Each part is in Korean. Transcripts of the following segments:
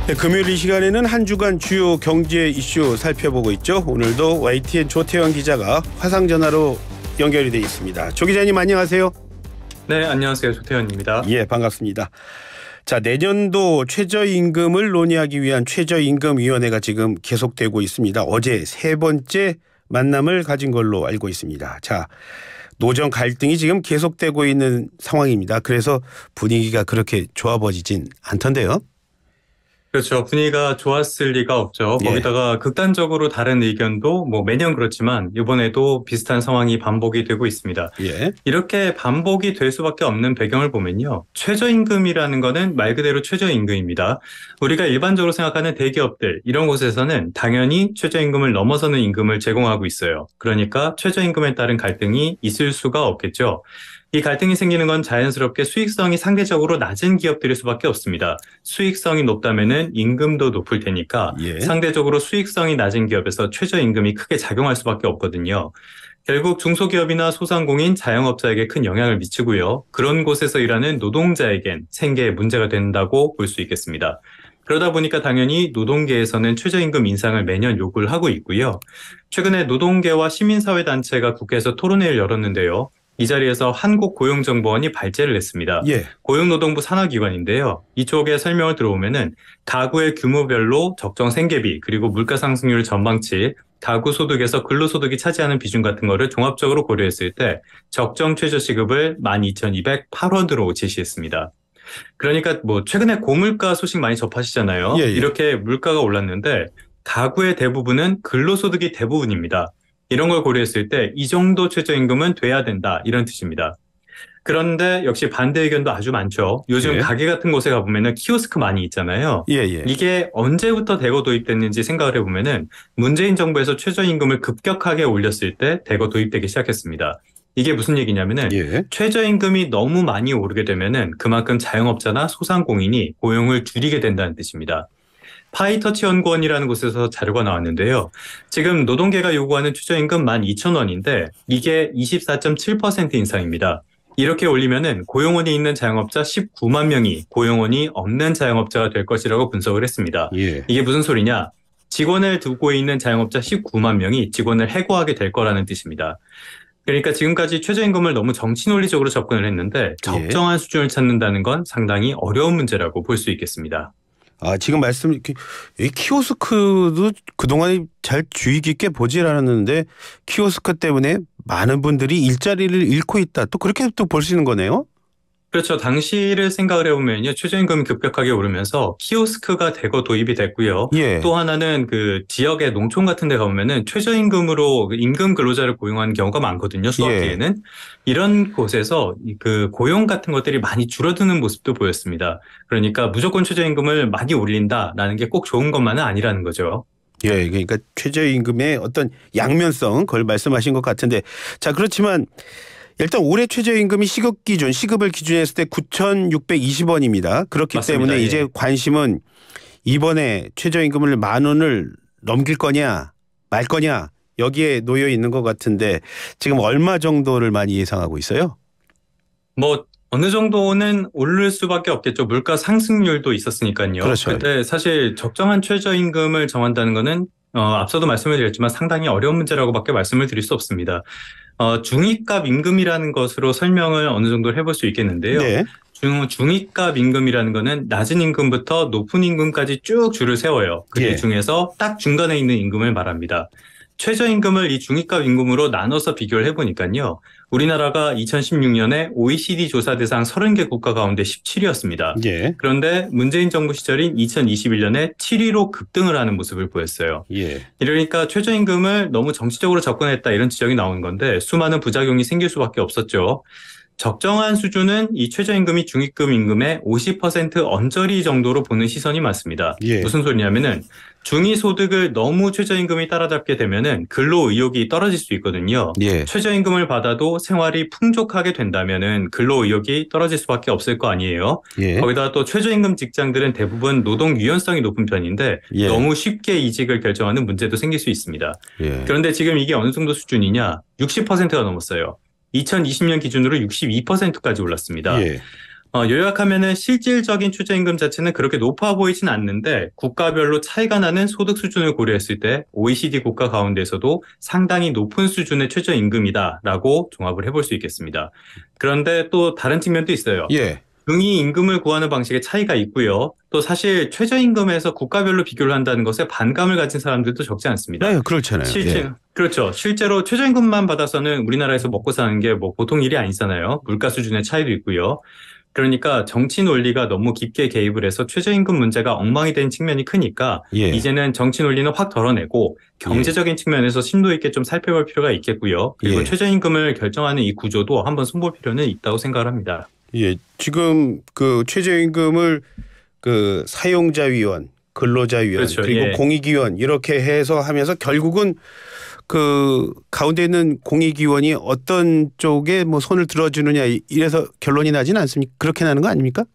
네, 금요일 이 시간에는 한 주간 주요 경제 이슈 살펴보고 있죠. 오늘도 YTN 조태현 기자가 화상전화로 연결이 돼 있습니다. 조 기자님 안녕하세요. 네, 안녕하세요. 조태현입니다. 예, 반갑습니다. 자, 내년도 최저임금을 논의하기 위한 최저임금위원회가 지금 계속되고 있습니다. 어제 세 번째 만남을 가진 걸로 알고 있습니다. 자, 노정 갈등이 지금 계속되고 있는 상황입니다. 그래서 분위기가 그렇게 좋아 보이진 않던데요. 그렇죠. 분위기가 좋았을 리가 없죠. 거기다가 극단적으로 다른 의견도 매년 그렇지만 이번에도 비슷한 상황이 반복이 되고 있습니다. 이렇게 반복이 될 수밖에 없는 배경을 보면요. 최저임금이라는 거는 말 그대로 최저임금입니다. 우리가 일반적으로 생각하는 대기업들 이런 곳에서는 당연히 최저임금을 넘어서는 임금을 제공하고 있어요. 그러니까 최저임금에 따른 갈등이 있을 수가 없겠죠. 이 갈등이 생기는 건 자연스럽게 수익성이 상대적으로 낮은 기업들일 수밖에 없습니다. 수익성이 높다면은 임금도 높을 테니까 상대적으로 수익성이 낮은 기업에서 최저임금이 크게 작용할 수밖에 없거든요. 결국 중소기업이나 소상공인, 자영업자에게 큰 영향을 미치고요. 그런 곳에서 일하는 노동자에겐 생계에 문제가 된다고 볼 수 있겠습니다. 그러다 보니까 당연히 노동계에서는 최저임금 인상을 매년 요구를 하고 있고요. 최근에 노동계와 시민사회단체가 국회에서 토론회를 열었는데요. 이 자리에서 한국고용정보원이 발제를 했습니다. 고용노동부 산하기관인데요. 이쪽에 설명을 들어보면은 가구의 규모별로 적정 생계비 그리고 물가상승률 전망치, 가구 소득에서 근로소득이 차지하는 비중 같은 거를 종합적으로 고려했을 때 적정 최저시급을 12,208원으로 제시했습니다. 그러니까 최근에 고물가 소식 많이 접하시잖아요. 이렇게 물가가 올랐는데 가구의 대부분은 근로소득이 대부분입니다. 이런 걸 고려했을 때 이 정도 최저임금은 돼야 된다 이런 뜻입니다. 그런데 역시 반대 의견도 아주 많죠. 요즘 가게 같은 곳에 가보면 키오스크 많이 있잖아요. 이게 언제부터 대거 도입됐는지 생각을 해보면 문재인 정부에서 최저임금을 급격하게 올렸을 때 대거 도입되기 시작했습니다. 이게 무슨 얘기냐면은 최저임금이 너무 많이 오르게 되면은 그만큼 자영업자나 소상공인이 고용을 줄이게 된다는 뜻입니다. 파이터치 연구원이라는 곳에서 자료가 나왔는데요. 지금 노동계가 요구하는 최저임금 12,000원인데 이게 24.7% 인상입니다. 이렇게 올리면은 고용원이 있는 자영업자 19만 명이 고용원이 없는 자영업자가 될 것이라고 분석을 했습니다. 이게 무슨 소리냐? 직원을 두고 있는 자영업자 19만 명이 직원을 해고하게 될 거라는 뜻입니다. 그러니까 지금까지 최저임금을 너무 정치 논리적으로 접근을 했는데 적정한 수준을 찾는다는 건 상당히 어려운 문제라고 볼 수 있겠습니다. 지금 말씀 이 키오스크도 그동안에 잘 주의 깊게 보질 않았는데 키오스크 때문에 많은 분들이 일자리를 잃고 있다. 또 그렇게 또 볼 수 있는 거네요. 그렇죠. 당시를 생각을 해보면요. 최저임금이 급격하게 오르면서 키오스크가 대거 도입이 됐고요. 또 하나는 그 지역의 농촌 같은 데 가보면은 최저임금으로 임금 근로자를 고용하는 경우가 많거든요. 수학기에는. 이런 곳에서 그 고용 같은 것들이 많이 줄어드는 모습도 보였습니다. 그러니까 무조건 최저임금을 많이 올린다라는 게 꼭 좋은 것만은 아니라는 거죠. 그러니까 최저임금의 어떤 양면성 그걸 말씀하신 것 같은데 자 그렇지만 일단 올해 최저임금이 시급을 기준했을 때 9,620원입니다. 그렇기 맞습니다. 때문에 이제 관심은 이번에 최저임금을 10,000원을 넘길 거냐 말 거냐 여기에 놓여 있는 것 같은데 지금 얼마 정도를 많이 예상하고 있어요? 어느 정도는 오를 수밖에 없겠죠. 물가 상승률도 있었으니까요. 그렇죠. 근데 사실 적정한 최저임금을 정한다는 거는 앞서도 말씀을 드렸지만 상당히 어려운 문제라고밖에 말씀을 드릴 수 없습니다. 중위값 임금이라는 것으로 설명을 어느 정도 해볼 수 있겠는데요. 중위값 임금이라는 거는 낮은 임금부터 높은 임금까지 쭉 줄을 세워요. 그 중에서 딱 중간에 있는 임금을 말합니다. 최저임금을 이 중위값 임금으로 나눠서 비교를 해보니까요. 우리나라가 2016년에 OECD 조사 대상 30개 국가 가운데 17위였습니다. 그런데 문재인 정부 시절인 2021년에 7위로 급등을 하는 모습을 보였어요. 이러니까 최저임금을 너무 정치적으로 접근했다 이런 지적이 나오는 건데 수많은 부작용이 생길 수밖에 없었죠. 적정한 수준은 이 최저임금이 중위급 임금의 50% 언저리 정도로 보는 시선이 많습니다. 무슨 소리냐면은 중위소득을 너무 최저임금이 따라잡게 되면은 근로의욕이 떨어질 수 있거든요. 최저임금을 받아도 생활이 풍족하게 된다면은 근로의욕이 떨어질 수밖에 없을 거 아니에요. 거기다가 또 최저임금 직장들은 대부분 노동 유연성이 높은 편인데 너무 쉽게 이직을 결정하는 문제도 생길 수 있습니다. 그런데 지금 이게 어느 정도 수준이냐? 60%가 넘었어요. 2020년 기준으로 62%까지 올랐습니다. 요약하면은 실질적인 최저임금 자체는 그렇게 높아 보이진 않는데 국가별로 차이가 나는 소득 수준을 고려했을 때 OECD 국가 가운데서도 상당히 높은 수준의 최저임금이다라고 종합을 해볼 수 있겠습니다. 그런데 또 다른 측면도 있어요. 예. 중위 임금을 구하는 방식에 차이가 있고요. 또 사실 최저임금에서 국가별로 비교를 한다는 것에 반감을 가진 사람들도 적지 않습니다. 네, 그렇잖아요. 예. 그렇죠. 실제로 최저임금만 받아서는 우리나라에서 먹고 사는 게 뭐 보통 일이 아니잖아요. 물가 수준의 차이도 있고요. 그러니까 정치 논리가 너무 깊게 개입을 해서 최저임금 문제가 엉망이 된 측면이 크니까 예. 이제는 정치 논리는 확 덜어내고 경제적인 측면에서 심도 있게 좀 살펴볼 필요가 있겠고요. 그리고 최저임금을 결정하는 이 구조도 한번 손볼 필요는 있다고 생각을 합니다. 예, 지금 그 최저임금을 그 사용자위원, 근로자위원, 그렇죠. 그리고 공익위원 이렇게 해서 하면서 결국은 그 가운데 있는 공익위원이 어떤 쪽에 뭐 손을 들어주느냐 이래서 결론이 나지는 않습니까? 그렇게 나는 거 아닙니까?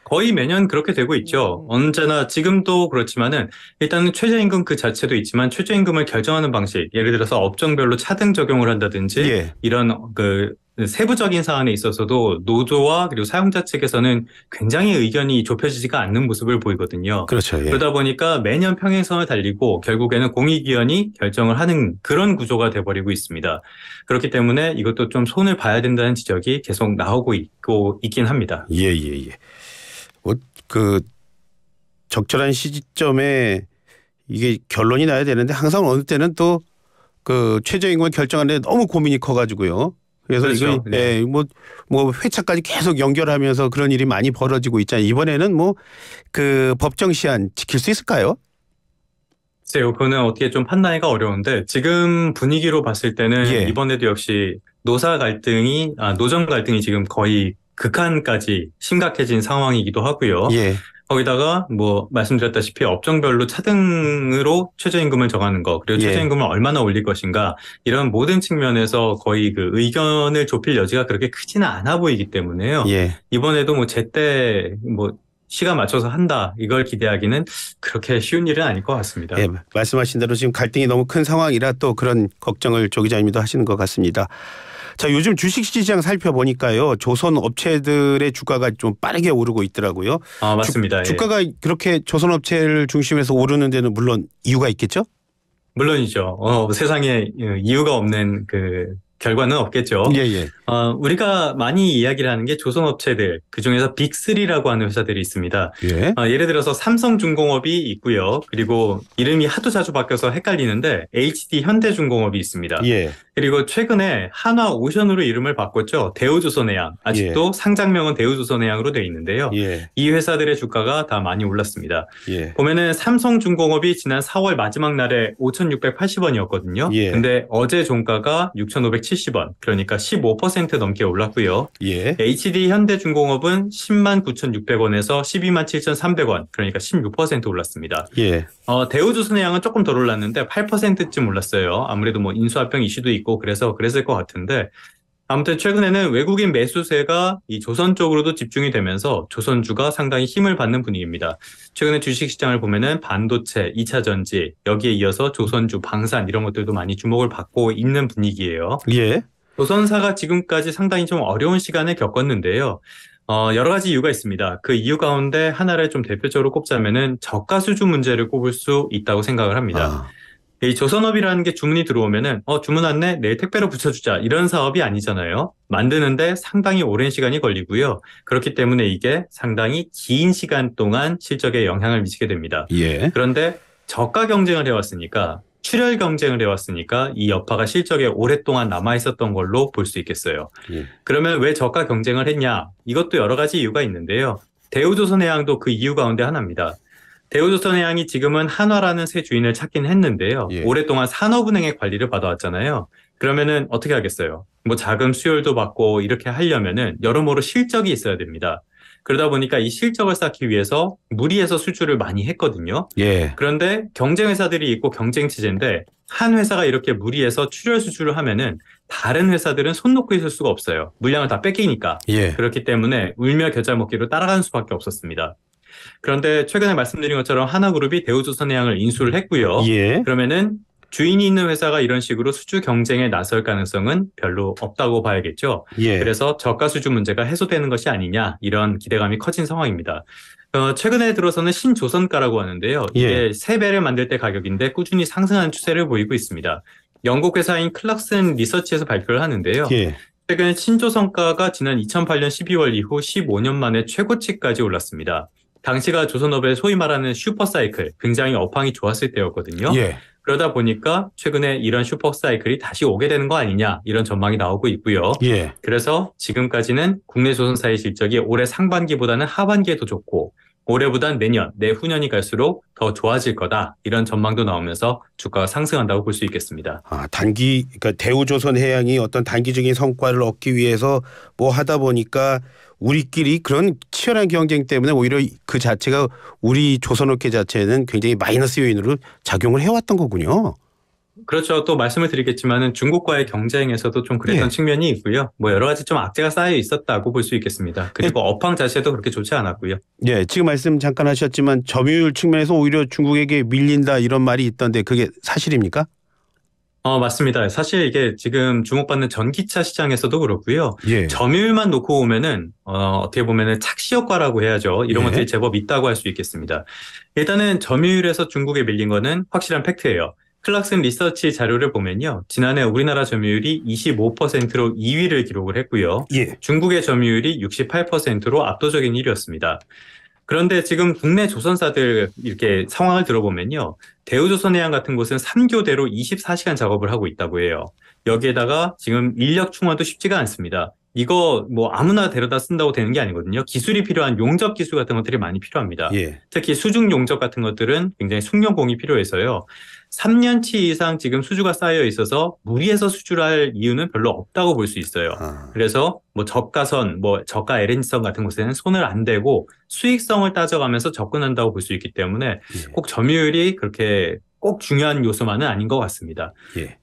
거의 매년 그렇게 되고 있죠. 언제나 지금도 그렇지만은 일단은 최저임금 그 자체도 있지만 최저임금을 결정하는 방식, 예를 들어서 업종별로 차등 적용을 한다든지 이런 그 세부적인 사안에 있어서도 노조와 그리고 사용자 측에서는 굉장히 의견이 좁혀지지가 않는 모습을 보이거든요. 그렇죠. 예. 그러다 보니까 매년 평행선을 달리고 결국에는 공익위원이 결정을 하는 그런 구조가 돼버리고 있습니다. 그렇기 때문에 이것도 좀 손을 봐야 된다는 지적이 계속 나오고 있긴 합니다. 예. 그 적절한 시점에 이게 결론이 나야 되는데 항상 어느 때는 또 그 최저임금을 결정하는데 너무 고민이 커가지고요. 그래서 그렇죠. 이거 뭐 회차까지 계속 연결하면서 그런 일이 많이 벌어지고 있잖아요. 이번에는 뭐 그 법정 시한 지킬 수 있을까요? 글쎄요, 그거는 어떻게 좀 판단하기가 어려운데 지금 분위기로 봤을 때는 이번에도 역시 노정 갈등이 지금 거의 극한까지 심각해진 상황이기도 하고요. 거기다가 뭐 말씀드렸다시피 업종별로 차등으로 최저임금을 정하는 거, 그리고 최저임금을 얼마나 올릴 것인가, 이런 모든 측면에서 거의 그 의견을 좁힐 여지가 그렇게 크지는 않아 보이기 때문에요. 이번에도 뭐 제때 뭐 시간 맞춰서 한다, 이걸 기대하기는 그렇게 쉬운 일은 아닐 것 같습니다. 예, 말씀하신 대로 지금 갈등이 너무 큰 상황이라 또 그런 걱정을 조 기자님도 하시는 것 같습니다. 자, 요즘 주식시장 살펴보니까요, 조선 업체들의 주가가 좀 빠르게 오르고 있더라고요. 맞습니다. 주가가 그렇게 조선 업체를 중심으로 해서 오르는 데는 물론 이유가 있겠죠? 물론이죠. 세상에 이유가 없는 그 결과는 없겠죠. 우리가 많이 이야기를 하는 게 조선업체들, 그중에서 빅3라고 하는 회사들이 있습니다. 예를 들어서 삼성중공업이 있고요. 그리고 이름이 하도 자주 바뀌어서 헷갈리는데 HD 현대중공업이 있습니다. 그리고 최근에 한화오션으로 이름을 바꿨죠. 대우조선해양. 아직도 상장명은 대우조선해양으로 되어 있는데요. 이 회사들의 주가가 다 많이 올랐습니다. 보면은 삼성중공업이 지난 4월 마지막 날에 5,680원이었거든요. 근데 어제 종가가 6,570원. 그러니까 15% 넘게 올랐고요. HD 현대중공업은 10만 9,600원에서 12만 7,300원. 그러니까 16% 올랐습니다. 대우조선해양은 조금 덜 올랐는데 8%쯤 올랐어요. 아무래도 뭐 인수합병 이슈도 있고 그래서 그랬을 것 같은데, 아무튼 최근에는 외국인 매수세가 이 조선 쪽으로도 집중이 되면서 조선주가 상당히 힘을 받는 분위기입니다. 최근에 주식시장을 보면은 반도체, 2차 전지, 여기에 이어서 조선주, 방산 이런 것들도 많이 주목을 받고 있는 분위기예요. 조선사가 지금까지 상당히 좀 어려운 시간을 겪었는데요. 여러 가지 이유가 있습니다. 그 이유 가운데 하나를 좀 대표적으로 꼽자면은 저가 수주 문제를 꼽을 수 있다고 생각을 합니다. 이 조선업이라는 게 주문이 들어오면은 주문 왔네, 내일 택배로 붙여주자, 이런 사업이 아니잖아요. 만드는데 상당히 오랜 시간이 걸리고요. 그렇기 때문에 이게 상당히 긴 시간 동안 실적에 영향을 미치게 됩니다. 그런데 저가 경쟁을 해왔으니까, 출혈 경쟁을 해왔으니까 이 여파가 실적에 오랫동안 남아있었던 걸로 볼 수 있겠어요. 그러면 왜 저가 경쟁을 했냐? 이것도 여러 가지 이유가 있는데요. 대우조선해양도 그 이유 가운데 하나입니다. 대우조선해양이 지금은 한화라는 새 주인을 찾긴 했는데요. 오랫동안 산업은행의 관리를 받아왔잖아요. 그러면은 어떻게 하겠어요? 뭐 자금 수혈도 받고 이렇게 하려면은 여러모로 실적이 있어야 됩니다. 그러다 보니까 이 실적을 쌓기 위해서 무리해서 수주를 많이 했거든요. 그런데 경쟁 회사들이 있고 경쟁 체제인데 한 회사가 이렇게 무리해서 출혈 수주를 하면은 다른 회사들은 손 놓고 있을 수가 없어요. 물량을 다 뺏기니까. 그렇기 때문에 울며 겨자 먹기로 따라가는 수밖에 없었습니다. 그런데 최근에 말씀드린 것처럼 하나그룹이 대우조선해양을 인수를 했고요. 그러면은 주인이 있는 회사가 이런 식으로 수주 경쟁에 나설 가능성은 별로 없다고 봐야겠죠. 예. 그래서 저가 수주 문제가 해소되는 것이 아니냐 이런 기대감이 커진 상황입니다. 최근에 들어서는 신조선가라고 하는데요. 이게 3배를 만들 때 가격인데 꾸준히 상승하는 추세를 보이고 있습니다. 영국 회사인 클락슨 리서치에서 발표를 하는데요. 최근 신조선가가 지난 2008년 12월 이후 15년 만에 최고치까지 올랐습니다. 당시가 조선업의 소위 말하는 슈퍼사이클, 굉장히 업황이 좋았을 때였거든요. 그러다 보니까 최근에 이런 슈퍼사이클이 다시 오게 되는 거 아니냐 이런 전망이 나오고 있고요. 그래서 지금까지는 국내 조선사의 실적이 올해 상반기보다는 하반기에 더 좋고 올해보단 내년, 내후년이 갈수록 더 좋아질 거다. 이런 전망도 나오면서 주가가 상승한다고 볼 수 있겠습니다. 그러니까 대우조선해양이 어떤 단기적인 성과를 얻기 위해서 뭐 하다 보니까 우리끼리 그런 치열한 경쟁 때문에 오히려 그 자체가 우리 조선업계 자체는 굉장히 마이너스 요인으로 작용을 해왔던 거군요. 그렇죠. 또 말씀을 드리겠지만은 중국과의 경쟁에서도 좀 그랬던 측면이 있고요. 뭐 여러 가지 좀 악재가 쌓여 있었다고 볼 수 있겠습니다. 그리고 업황 자체도 그렇게 좋지 않았고요. 지금 말씀 잠깐 하셨지만 점유율 측면에서 오히려 중국에게 밀린다 이런 말이 있던데 그게 사실입니까? 맞습니다. 사실 이게 지금 주목받는 전기차 시장에서도 그렇고요. 점유율만 놓고 보면은 어떻게 보면은 착시 효과라고 해야죠. 이런 것들이 제법 있다고 할 수 있겠습니다. 일단은 점유율에서 중국에 밀린 거는 확실한 팩트예요. 클락슨 리서치 자료를 보면요. 지난해 우리나라 점유율이 25%로 2위를 기록을 했고요. 중국의 점유율이 68%로 압도적인 1위였습니다. 그런데 지금 국내 조선사들 이렇게 상황을 들어보면요. 대우조선해양 같은 곳은 3교대로 24시간 작업을 하고 있다고 해요. 여기에다가 지금 인력 충원도 쉽지가 않습니다. 이거 뭐 아무나 데려다 쓴다고 되는 게 아니거든요. 기술이 필요한 용접 기술 같은 것들이 많이 필요합니다. 특히 수중 용접 같은 것들은 굉장히 숙련공이 필요해서요. 3년치 이상 지금 수주가 쌓여 있어서 무리해서 수주를 할 이유는 별로 없다고 볼 수 있어요. 그래서 뭐 저가선, 뭐 저가 LNG선 같은 곳에는 손을 안 대고 수익성을 따져가면서 접근한다고 볼 수 있기 때문에 꼭 점유율이 그렇게 꼭 중요한 요소만은 아닌 것 같습니다.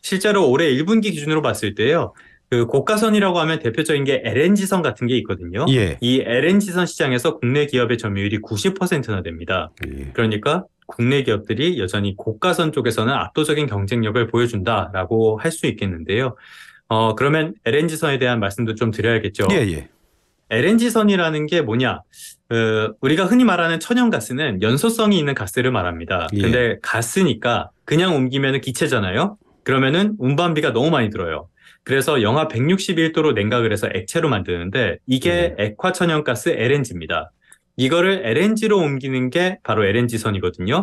실제로 올해 1분기 기준으로 봤을 때요. 그 고가선이라고 하면 대표적인 게 LNG선 같은 게 있거든요. 이 LNG선 시장에서 국내 기업의 점유율이 90%나 됩니다. 그러니까 국내 기업들이 여전히 고가선 쪽에서는 압도적인 경쟁력을 보여준다라고 할 수 있겠는데요. 그러면 LNG선에 대한 말씀도 좀 드려야겠죠. LNG선이라는 게 뭐냐? 우리가 흔히 말하는 천연가스는 연소성이 있는 가스를 말합니다. 근데 가스니까 그냥 옮기면 기체잖아요. 그러면은 운반비가 너무 많이 들어요. 그래서 영하 161도로 냉각을 해서 액체로 만드는데 이게 액화천연가스 LNG입니다. 이거를 LNG로 옮기는 게 바로 LNG선이거든요.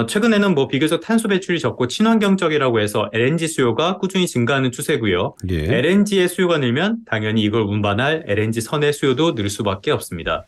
최근에는 뭐 비교적 탄소 배출이 적고 친환경적이라고 해서 LNG 수요가 꾸준히 증가하는 추세고요. LNG의 수요가 늘면 당연히 이걸 운반할 LNG선의 수요도 늘 수밖에 없습니다.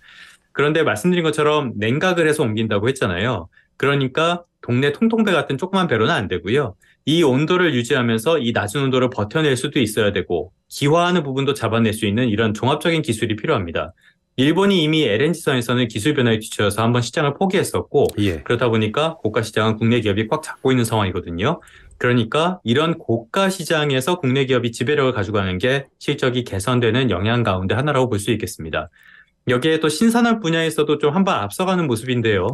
그런데 말씀드린 것처럼 냉각을 해서 옮긴다고 했잖아요. 그러니까 동네 통통배 같은 조그만 배로는 안 되고요. 이 온도를 유지하면서 이 낮은 온도를 버텨낼 수도 있어야 되고 기화하는 부분도 잡아낼 수 있는 이런 종합적인 기술이 필요합니다. 일본이 이미 LNG선에서는 기술 변화에 뒤처져서 한번 시장을 포기했었고 그렇다 보니까 고가 시장은 국내 기업이 꽉 잡고 있는 상황이거든요. 그러니까 이런 고가 시장에서 국내 기업이 지배력을 가져가는 게 실적이 개선되는 영향 가운데 하나라고 볼 수 있겠습니다. 여기에 또 신산업 분야에서도 좀 한 발 앞서가는 모습인데요.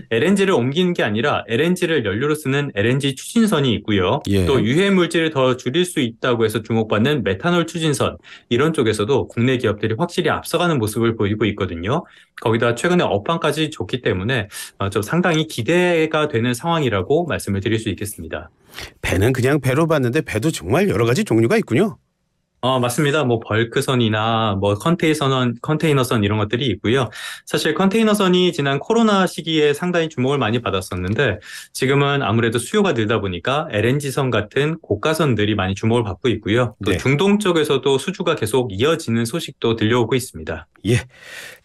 LNG를 옮기는 게 아니라 LNG를 연료로 쓰는 LNG 추진선이 있고요. 또 유해 물질을 더 줄일 수 있다고 해서 주목받는 메탄올 추진선 이런 쪽에서도 국내 기업들이 확실히 앞서가는 모습을 보이고 있거든요. 거기다 최근에 업황까지 좋기 때문에 좀 상당히 기대가 되는 상황이라고 말씀을 드릴 수 있겠습니다. 배는 그냥 배로 봤는데 배도 정말 여러 가지 종류가 있군요. 맞습니다. 뭐 벌크선이나 뭐 컨테이너선 이런 것들이 있고요. 사실 컨테이너선이 지난 코로나 시기에 상당히 주목을 많이 받았었는데 지금은 아무래도 수요가 늘다 보니까 LNG선 같은 고가선들이 많이 주목을 받고 있고요. 또 중동 쪽에서도 수주가 계속 이어지는 소식도 들려오고 있습니다.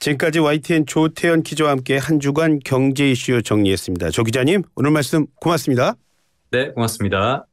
지금까지 YTN 조태현 기자와 함께 한 주간 경제 이슈 정리했습니다. 조 기자님 오늘 말씀 고맙습니다. 네, 고맙습니다.